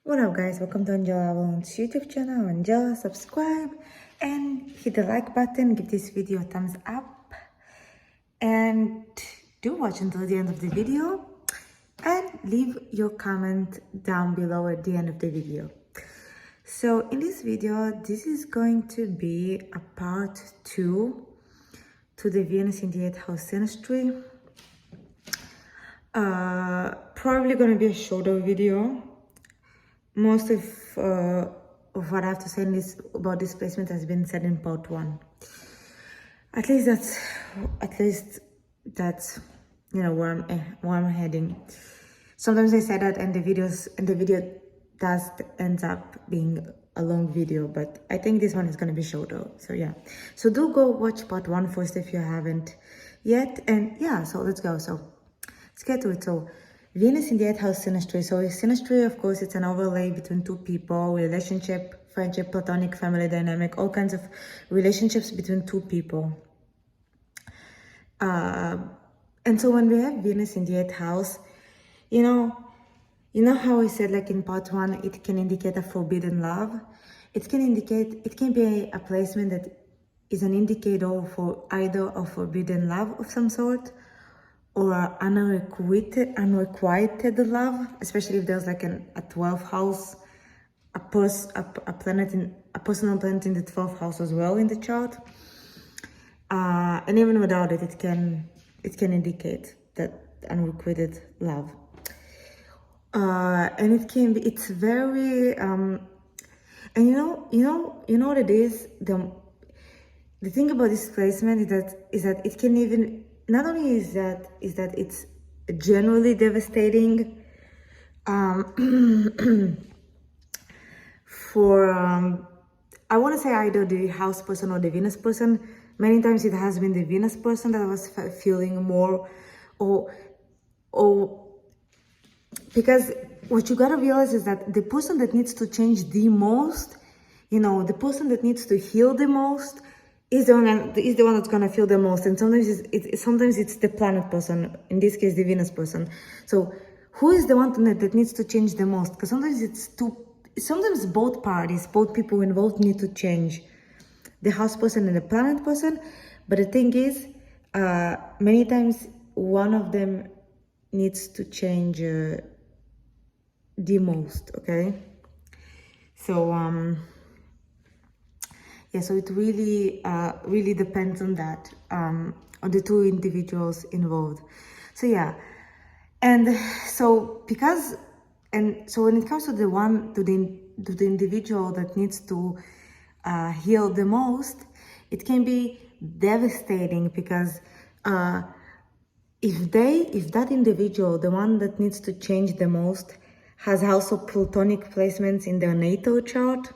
What up guys, welcome to angelasavalon's YouTube channel. Angela, subscribe and hit the like button, give this video a thumbs up and do watch until the end of the video and leave your comment down below at the end of the video. So in this video, this is going to be a part 2 to the Venus in the 8th house synastry. Probably going to be a shorter video. Most of what I have to say about this placement has been said in part 1. At least that's where I'm heading. Sometimes I say that, and the video does ends up being a long video, but I think this one is going to be shorter. So yeah, so do go watch part 1 first if you haven't yet. And yeah, so let's go. So let's get to it. So Venus in the 8th house synastry. So synastry, of course, it's an overlay between two people, relationship, friendship, platonic, family dynamic, all kinds of relationships between two people. And so when we have Venus in the 8th house, you know how I said, like in part 1, it can indicate a forbidden love. It can be a placement that is an indicator for either a forbidden love of some sort, or unrequited love, especially if there's like a 12th house, a personal planet in the 12th house as well in the chart. And even without it, it can indicate that unrequited love. And it's very and you know what it is. The thing about this placement is that it can even, not only is that it's generally devastating for I want to say either the house person or the Venus person. Many times it has been the Venus person that I was feeling more, or because what you gotta realize is that the person that needs to change the most, the person that needs to heal the most, is the one that's gonna feel the most. And sometimes it's the planet person, in this case the Venus person. So who is the one that needs to change the most? Because sometimes both parties, both people involved need to change, the house person and the planet person. But the thing is, many times one of them needs to change the most. Okay, so yeah, so it really depends on that, on the two individuals involved. So yeah, and so when it comes to the individual that needs to heal the most, it can be devastating, because if that individual, the one that needs to change the most, has also Plutonic placements in their natal chart,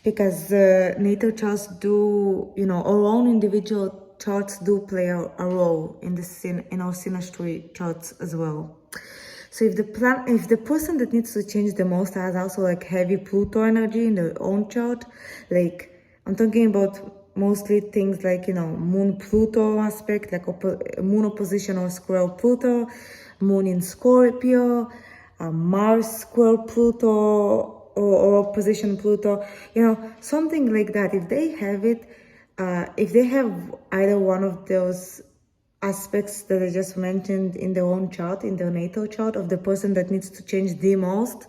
because natal charts do, our own individual charts do play a role in our synastry charts as well. So if the person that needs to change the most has also like heavy Pluto energy in their own chart, like I'm talking about mostly things like Moon Pluto aspect, like Moon opposition or square Pluto, Moon in Scorpio, Mars square Pluto, or opposition Pluto, something like that. If they have it, if they have either one of those aspects that I just mentioned in their own chart, in their natal chart, of the person that needs to change the most,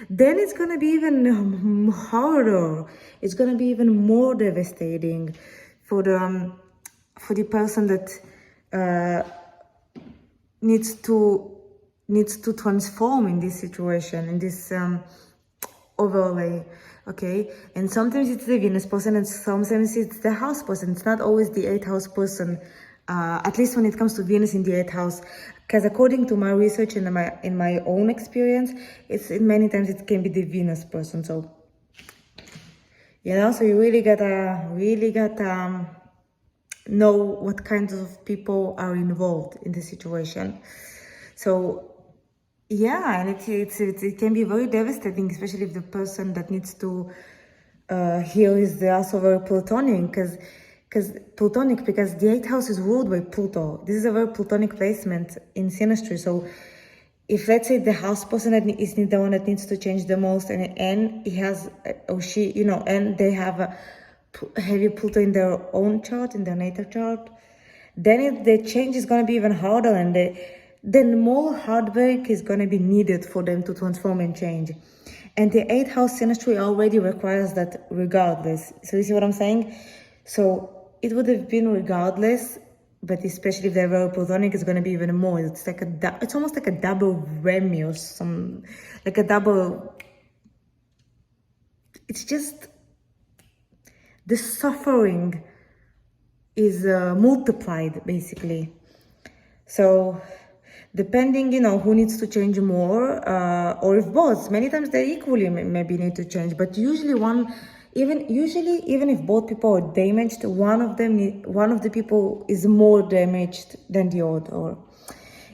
then it's going to be even harder. It's going to be even more devastating for the person that needs to transform in this situation, in this overlay. Okay, and sometimes it's the Venus person, and sometimes it's the house person. It's not always the 8th house person, at least when it comes to Venus in the 8th house, because according to my research and in my own experience, many times it can be the Venus person. So so you really gotta know what kinds of people are involved in the situation. So yeah, and it can be very devastating, especially if the person that needs to heal is also very Plutonic, because the 8th house is ruled by Pluto. This is a very Plutonic placement in synastry. So if let's say the house person is the one that needs to change the most, and he has, or she, and they have a heavy Pluto in their own chart, in their natal chart, then the change is going to be even harder, and then more heartbreak is going to be needed for them to transform and change. And the 8th house synastry already requires that regardless. So you see what I'm saying? So it would have been regardless, but especially if they're very Plutonic, it's going to be even more. It's like it's almost like a double Remy or some, like a double. It's just the suffering is multiplied basically. So depending, who needs to change more, or if both, many times they equally maybe need to change, but usually even if both people are damaged, one of the people is more damaged than the other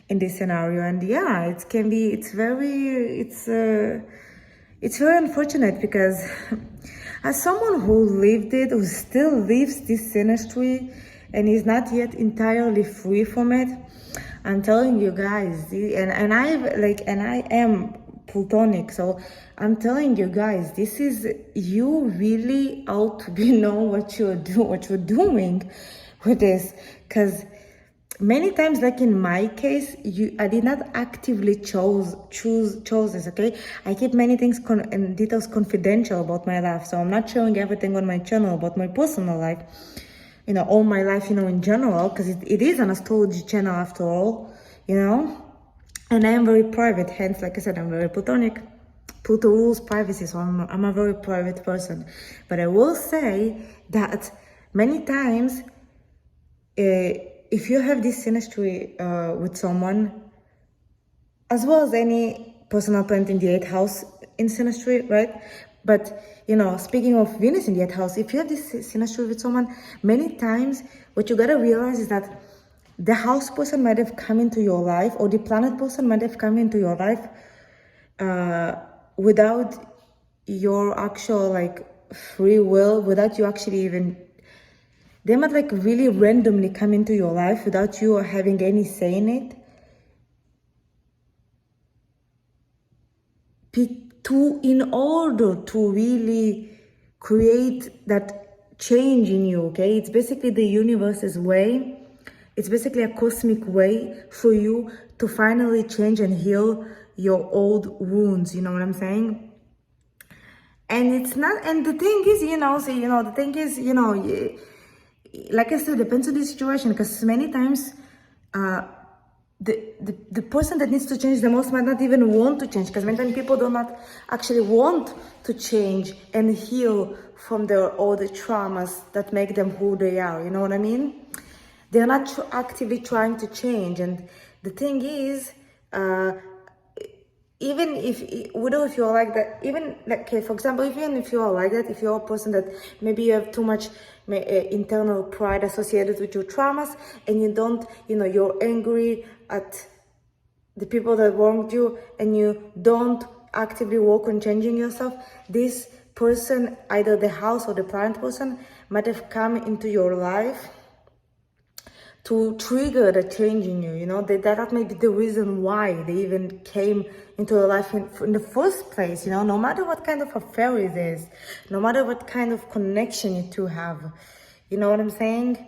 in this scenario. And yeah, it's very unfortunate, because as someone who who still lives this synastry and is not yet entirely free from it, I'm telling you guys, and I am Plutonic, so I'm telling you guys, this is, you really ought to know what you're doing with this, because many times, like in my case, I did not actively choose this, okay? I keep many things and details confidential about my life, so I'm not showing everything on my channel about my personal life, all my life, in general, because it is an astrology channel after all, and I am very private, hence, like I said, I'm very Plutonic. Pluto rules privacy, so I'm a very private person. But I will say that many times, if you have this synastry with someone, as well as any personal planet in the 8th house in synastry, right? But, speaking of Venus in the 8th house, if you have this synastry with someone, many times what you gotta realize is that the house person might have come into your life, or the planet person might have come into your life without your actual, free will, without you actually even, they might really randomly come into your life without you having any say in it, in order to really create that change in you, okay? It's basically the universe's way. It's basically a cosmic way for you to finally change and heal your old wounds, you know what I'm saying? And it's not, and the thing is, the thing is, like I said, depends on the situation, because many times, the person that needs to change the most might not even want to change, because many times people do not actually want to change and heal from their old traumas that make them who they are, you know what I mean? They're not actively trying to change. And the thing is, even if you're like that, for example, even if you're like that, if you're a person that maybe you have too much internal pride associated with your traumas, and you don't, you're angry at the people that wronged you, and you don't actively work on changing yourself, this person, either the house or the planet person, might have come into your life to trigger the change in you, that may be the reason why they even came into your life in the first place, no matter what kind of affair it is, no matter what kind of connection you two have, you know what I'm saying?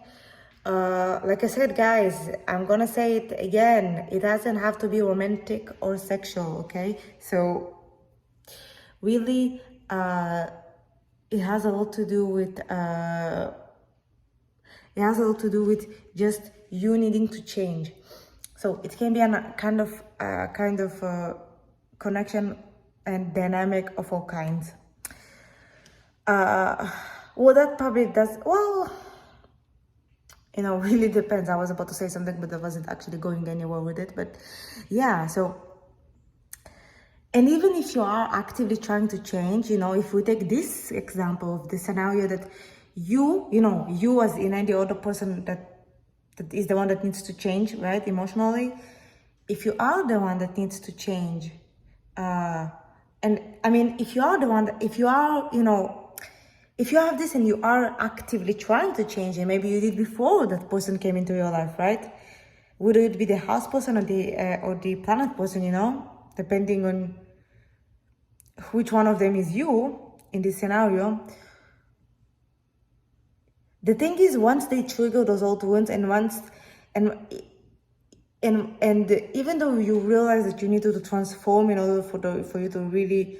Like I said, guys, I'm gonna say it again, it doesn't have to be romantic or sexual, okay? So really, it has a lot to do with just you needing to change. So it can be a kind of connection and dynamic of all kinds. Well, that probably does, really depends. I was about to say something, but I wasn't actually going anywhere with it. But yeah, so, and even if you are actively trying to change, if we take this example of the scenario that you as in any other person that is the one that needs to change, right, emotionally, if you are the one that needs to change, and I mean, if you are the one that, if you have this and you are actively trying to change, and maybe you did before that person came into your life, right, Would it be the house person or the planet person, you know, depending on which one of them is you in this scenario. The thing is, once they trigger those old wounds, and even though you realize that you need to transform in order for you to really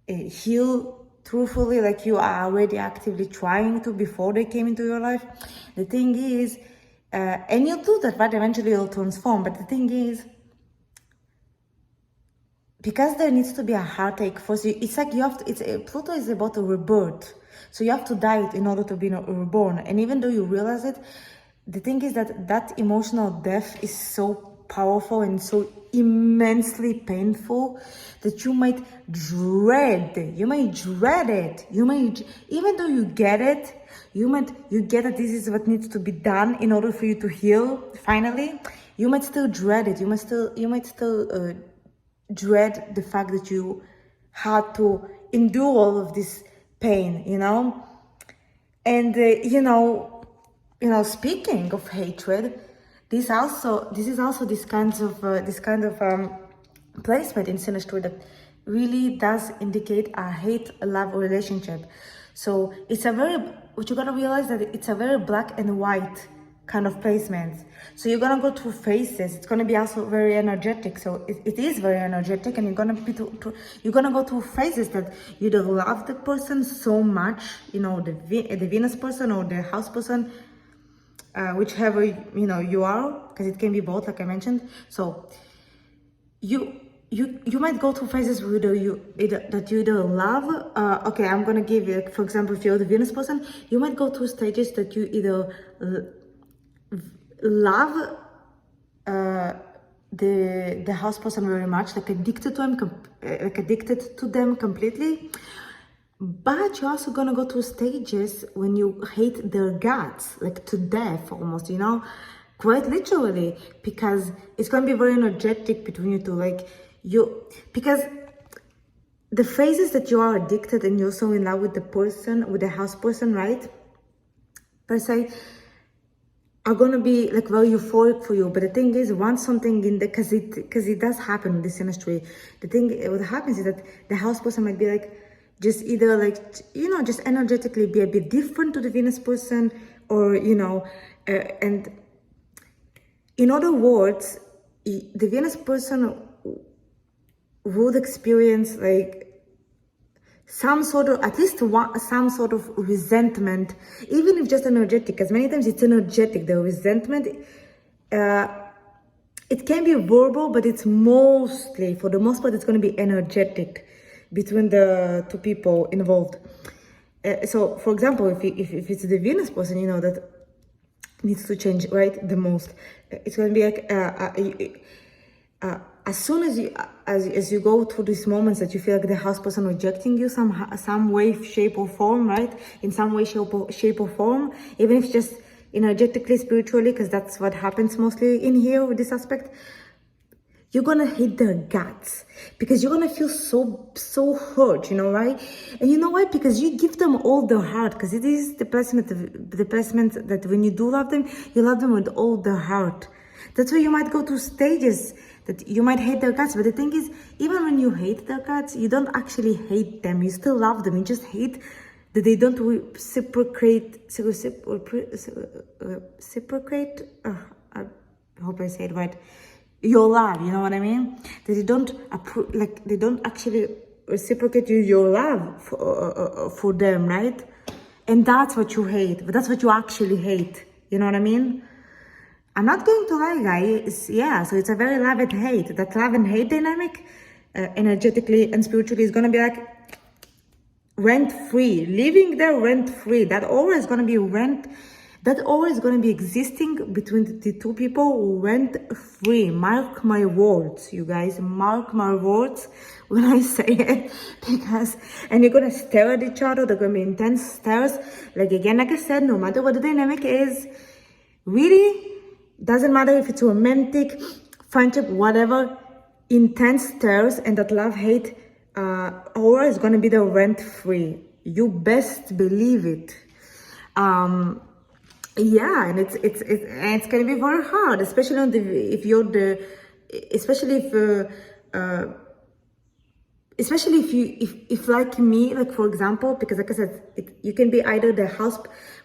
heal truthfully, like you are already actively trying to before they came into your life, the thing is, and you'll do that, but eventually you'll transform. But the thing is, because there needs to be a heartache first, it's like you have to, Pluto is about a rebirth. So you have to die in order to be reborn. And even though you realize it, the thing is that emotional death is so powerful and so immensely painful that you might dread it. Even though you get it, you get that this is what needs to be done in order for you to heal finally. You might still dread it. You might still dread the fact that you had to endure all of this pain, you know. And speaking of hatred, this is also this kind of placement in Synastry that really does indicate a hate-love relationship. So what you gotta realize that it's a very black and white kind of placement. So you're gonna go through phases. It's gonna be also very energetic. So it is very energetic, and you're gonna go through phases that you either love the person so much, you know, the Venus person or the house person, whichever you are, because it can be both, like I mentioned. So you might go through phases where you either love. Okay, I'm gonna give you, for example, if you're the Venus person, you might go through stages that you either love the house person very much, like addicted to them completely. But you're also gonna go through stages when you hate their guts, like to death almost, you know, quite literally, because it's gonna be very energetic between you two, because the phases that you are addicted and you're so in love with the house person, right, per se, are gonna be like very euphoric for you. But the thing is, once something in the, because it does happen in this Synastry, what happens is that the house person might be like, just either just energetically be a bit different to the Venus person, or and in other words, the Venus person would experience like some sort of resentment, even if just energetic, because many times it's energetic, the resentment. It can be verbal, but it's mostly, for the most part, it's going to be energetic between the two people involved. So, for example, if it's the Venus person, that needs to change, right, the most, it's going to be like as soon as you go through these moments that you feel like the house person rejecting you some way, shape or form, right, in some way, shape or form, even if it's just energetically, spiritually, because that's what happens mostly in here with this aspect, you're gonna hate their guts, because you're gonna feel so hurt, right? And you know why? Because you give them all their heart, because it is the placement that when you do love them, you love them with all their heart. That's why you might go through stages that you might hate their guts. But the thing is, even when you hate their guts, you don't actually hate them. You still love them. You just hate that they don't reciprocate. I hope I said it right. Your love, you know what I mean? That they don't actually reciprocate your love for them, right? And that's what you hate. But that's what you actually hate. You know what I mean? I'm not going to lie, guys. Yeah, so it's a very love and hate. That love and hate dynamic, energetically and spiritually, is going to be like rent-free. Living there rent-free. That aura is going to be existing between the two people rent-free. Mark my words, you guys. Mark my words when I say it. And you're going to stare at each other. They're going to be intense stares. Like I said, no matter what the dynamic is, really, doesn't matter if it's romantic, friendship, whatever, intense stares, and that love-hate aura is going to be the rent-free. You best believe it. Yeah, and it's gonna be very hard, especially on the if you're the especially if you if like me, like for example, because like I said, you can be either the house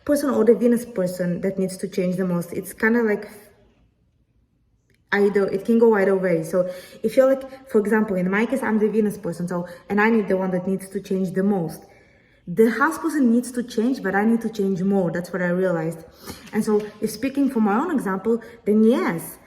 person or the Venus person that needs to change the most. It's kind of like either, it can go either way. So if you're like, for example, in my case, I'm the Venus person, so and I need the one that needs to change the most. The house person needs to change, but I need to change more. That's what I realized. And so if speaking from my own example, then yes,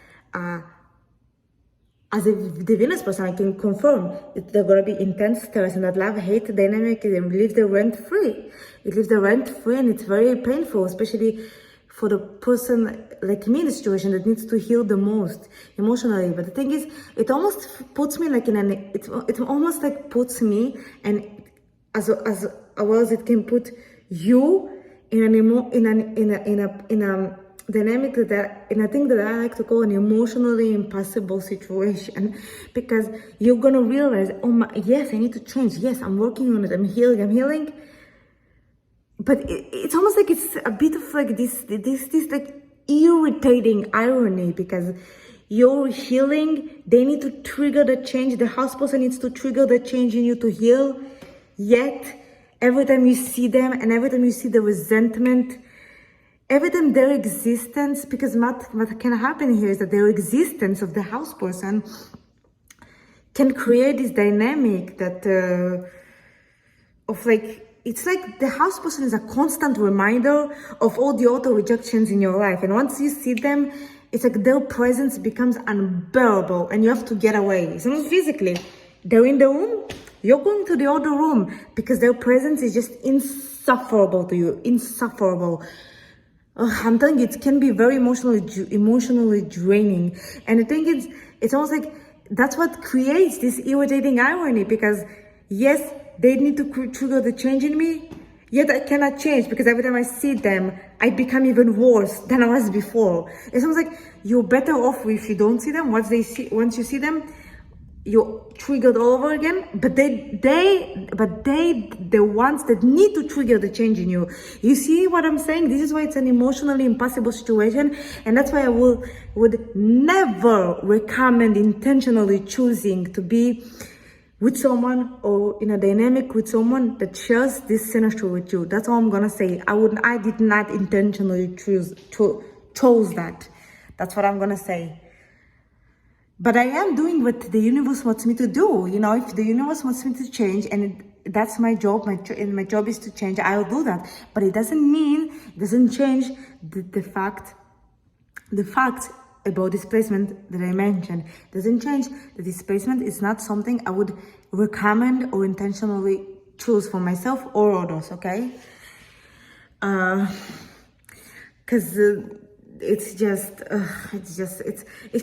as the Venus person, I can confirm that there's gonna be intense stress, and that love-hate dynamic, it leaves the rent-free. It leaves the rent-free, and it's very painful, especially for the person like me in the situation that needs to heal the most emotionally. But the thing is, it almost puts me like in an, it almost like puts me, and as well as it can put you in an in a dynamic that in a thing that I like to call an emotionally impossible situation, because you're gonna realize, oh my, yes, I need to change. Yes, I'm working on it. I'm healing. But it's almost like it's a bit of like this like irritating irony, because you're healing, they need to trigger the change. The house person needs to trigger the change in you to heal. Yet, every time you see them and every time you see the resentment, every time their existence, because what can happen here is that their existence of the house person can create this dynamic that of like, it's like the house person is a constant reminder of all the auto rejections in your life. And once you see them, it's like their presence becomes unbearable and you have to get away. It's not physically. They're in the room, you're going to the other room because their presence is just insufferable to you. Insufferable. I'm telling you, it can be very emotionally draining. And the thing is, it's almost like that's what creates this irritating irony, because yes, they need to trigger the change in me, yet I cannot change because every time I see them, I become even worse than I was before. It sounds like you're better off if you don't see them. Once you see them, you're triggered all over again. But they the ones that need to trigger the change in you. You see what I'm saying? This is why it's an emotionally impossible situation, and that's why I would never recommend intentionally choosing to be with someone or in a dynamic with someone that shares this synastry with you. That's all I'm gonna say. I did not intentionally chose that. That's what I'm gonna say. But I am doing what the universe wants me to do. You know, if the universe wants me to change, and that's my job, my job is to change, I'll do that. But it doesn't change the fact about displacement that I mentioned. It doesn't change that displacement is not something I would recommend or intentionally choose for myself or others, okay? Because it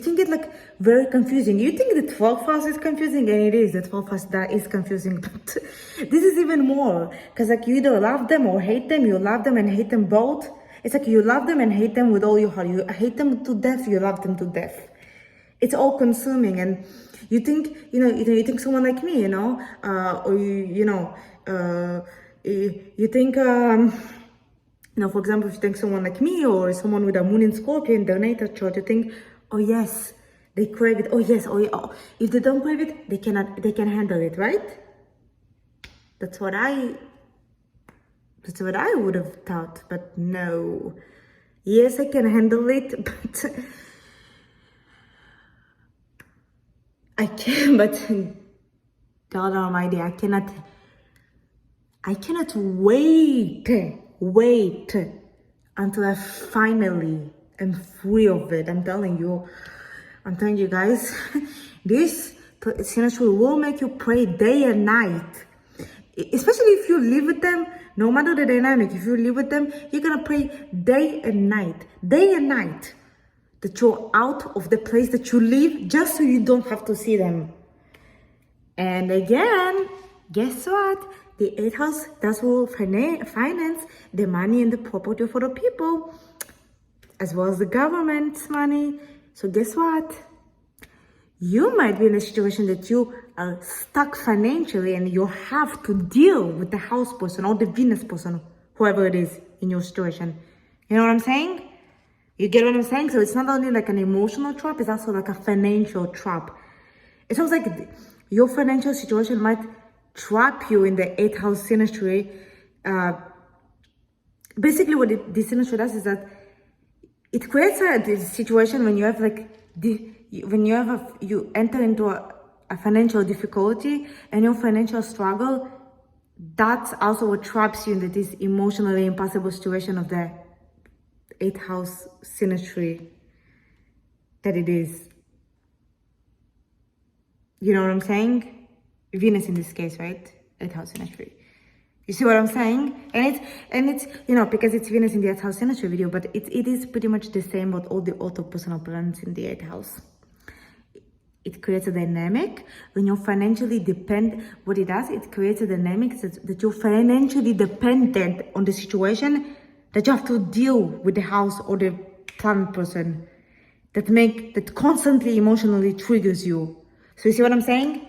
can get like very confusing. You think the 12th house is confusing, and it is. The 12th house, that is confusing, but this is even more, because like you either love them or hate them. You love them and hate them both. It's like you love them and hate them with all your heart. You hate them to death, you love them to death. It's all consuming. And you think, you think someone like me, or you think, for example, if you think someone like me or someone with a moon in Scorpio in their natal chart, you think, oh yes, they crave it. Oh yes, oh. If they don't crave it, they can handle it, right? That's what I would have thought, but no. Yes, I can handle it, but I can, but God Almighty, I cannot wait until I finally am free of it. I'm telling you guys, this synastry will make you pray day and night. Especially if you live with them, no matter the dynamic, if you live with them, you're gonna pray day and night, that you're out of the place that you live, just so you don't have to see them. And again, guess what? The 8th house, that's will finance the money and the property for the people, as well as the government's money. So guess what? You might be in a situation that you are stuck financially and you have to deal with the house person or the Venus person, whoever it is in your situation. You know what I'm saying? You get what I'm saying? So it's not only like an emotional trap, it's also like a financial trap. It sounds like your financial situation might trap you in the 8th house synastry. Basically what this synastry does is that it creates this situation when you have like, you enter into a financial difficulty and your financial struggle. That's also what traps you into this emotionally impossible situation of the 8th house synastry that it is. You know what I'm saying? Venus in this case, right? 8th house synastry. You see what I'm saying? And it's you know, because it's Venus in the 8th house synastry video, but it is pretty much the same with all the auto-personal planets in the 8th house. It creates a dynamic when you're financially dependent. What it does, it creates a dynamic that you're financially dependent on the situation, that you have to deal with the house or the planet person that constantly emotionally triggers you. So you see what I'm saying?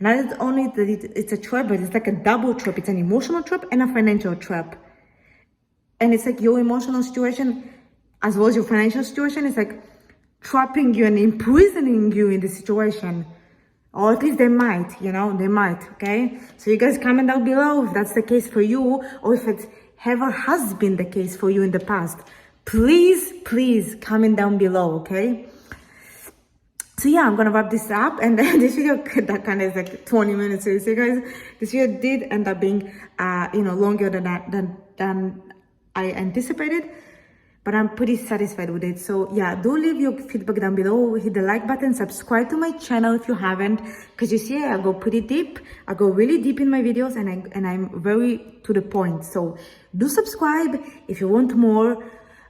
Not only that it's a trap, but it's like a double trap. It's an emotional trap and a financial trap. And it's like your emotional situation as well as your financial situation is like trapping you and imprisoning you in the situation. Or at least they might, you know, they might, okay? So you guys comment down below if that's the case for you, or if it ever has been the case for you in the past. Please comment down below, okay? So yeah, I'm gonna wrap this up, and this video that kind of is like 20 minutes. So you see, guys, this video did end up being, you know, longer than I anticipated, but I'm pretty satisfied with it. So yeah, do leave your feedback down below. Hit the like button, subscribe to my channel if you haven't, because you see I go pretty deep. I go really deep in my videos, and I'm very to the point. So do subscribe if you want more.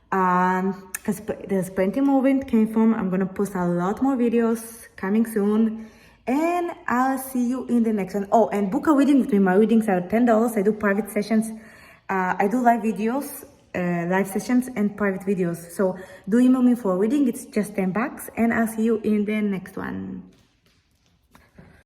Because there's plenty more where it came from. I'm gonna post a lot more videos coming soon, and I'll see you in the next one. Oh, and book a reading with me. My readings are $10. I do private sessions. I do live videos, live sessions and private videos. So do email me for a reading. It's just $10, and I'll see you in the next one.